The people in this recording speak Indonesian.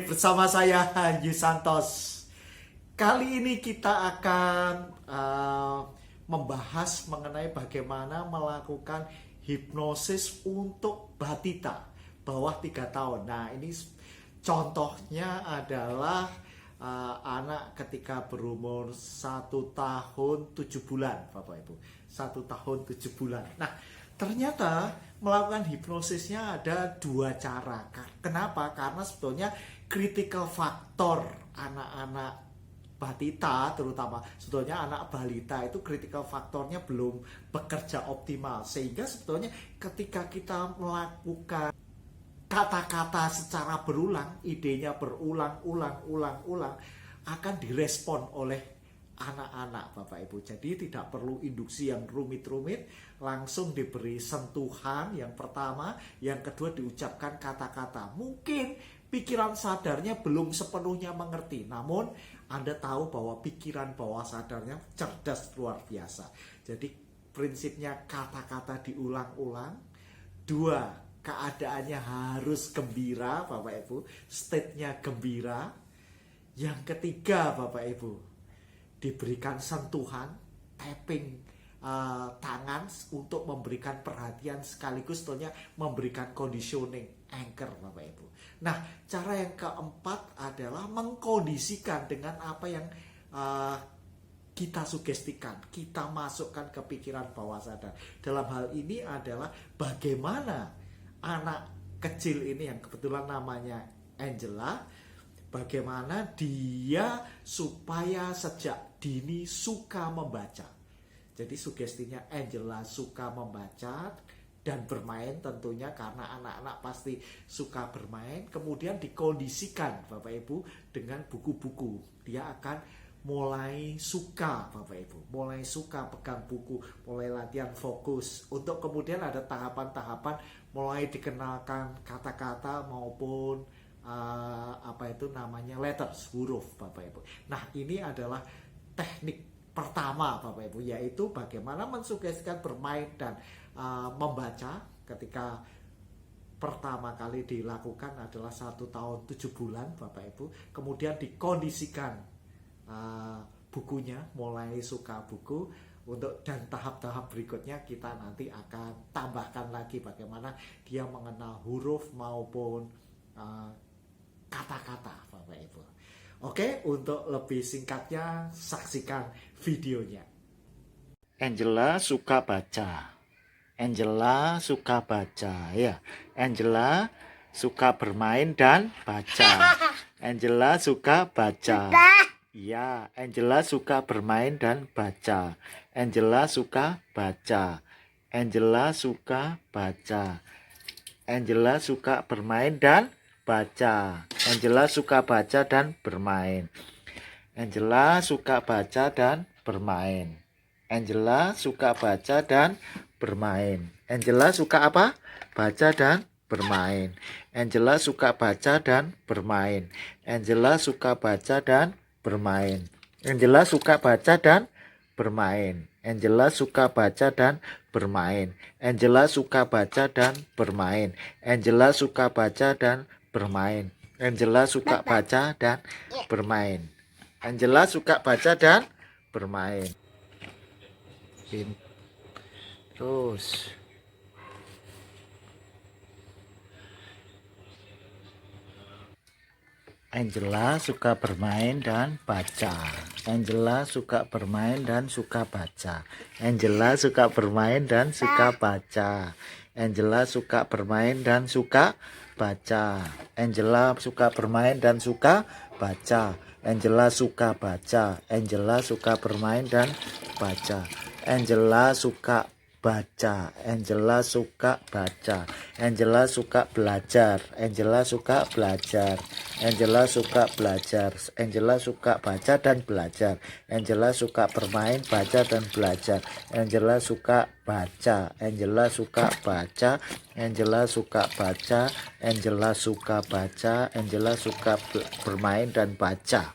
Bersama saya Hanji Santos. Kali ini kita akan membahas mengenai bagaimana melakukan hipnosis untuk batita bawah 3 tahun. Nah, ini contohnya adalah anak ketika berumur 1 tahun 7 bulan, Bapak Ibu. 1 tahun 7 bulan. Nah, ternyata melakukan hipnosisnya ada 2 cara. Kenapa? Karena sebetulnya critical factor anak-anak batita, terutama sebetulnya anak balita itu critical faktornya belum bekerja optimal, sehingga sebetulnya ketika kita melakukan kata-kata secara berulang, idenya berulang-ulang akan direspon oleh anak-anak, Bapak Ibu. Jadi tidak perlu induksi yang rumit-rumit, langsung diberi sentuhan yang pertama, yang kedua diucapkan kata-kata. Mungkin pikiran sadarnya belum sepenuhnya mengerti, namun Anda tahu bahwa pikiran bawah sadarnya cerdas luar biasa. Jadi prinsipnya kata-kata diulang-ulang. Dua, keadaannya harus gembira, Bapak Ibu. State-nya gembira. Yang ketiga, Bapak Ibu, diberikan sentuhan, tapping tangan untuk memberikan perhatian sekaligus tentunya memberikan conditioning, anchor, Bapak Ibu. Nah, cara yang keempat adalah mengkondisikan dengan apa yang kita sugestikan, kita masukkan ke pikiran bawah sadar. Dalam hal ini adalah bagaimana anak kecil ini yang kebetulan namanya Angela, bagaimana dia supaya sejak dini suka membaca. Jadi sugestinya Angela suka membaca dan bermain tentunya, karena anak-anak pasti suka bermain. Kemudian dikondisikan, Bapak Ibu, dengan buku-buku. Dia akan mulai suka, Bapak Ibu, mulai suka pegang buku, mulai latihan fokus. Untuk kemudian ada tahapan-tahapan mulai dikenalkan kata-kata maupun letters, huruf, Bapak Ibu. Nah, ini adalah teknik pertama, Bapak Ibu, yaitu bagaimana mensugestikan bermain dan membaca. Ketika pertama kali dilakukan adalah 1 tahun 7 bulan, Bapak Ibu. Kemudian dikondisikan bukunya, mulai suka buku. Dan tahap-tahap berikutnya kita nanti akan tambahkan lagi bagaimana dia mengenal huruf maupun kata-kata, Bapak Ibu. Oke, untuk lebih singkatnya saksikan videonya. Angela suka baca. Angela suka baca, ya. Angela suka bermain dan baca. Angela suka baca. Ya, Angela suka bermain dan baca. Angela suka baca. Angela suka baca. Angela suka bermain dan baca. Angela suka baca dan bermain. Angela suka baca dan bermain. Angela suka baca dan bermain. Angela suka apa? Baca dan bermain. Angela suka baca dan bermain. Angela suka baca dan bermain. Angela suka baca dan bermain. Angela suka baca dan bermain. Angela suka baca dan bermain. Angela suka baca dan bermain. Angela suka baca dan bermain. Angela suka baca dan bermain. Terus Angela suka bermain dan baca. Angela suka bermain dan suka baca. Angela suka bermain dan suka baca. Angela suka bermain dan suka baca. Angela suka bermain dan suka baca. Angela suka baca. Angela suka bermain dan baca. Angela suka baca. Angela suka baca. Angela suka belajar. Angela suka belajar. Angela suka belajar. Angela suka baca dan belajar. Angela suka bermain, baca dan belajar. Angela suka baca. Angela suka baca. Angela suka baca. Angela suka baca. Angela suka bermain dan baca.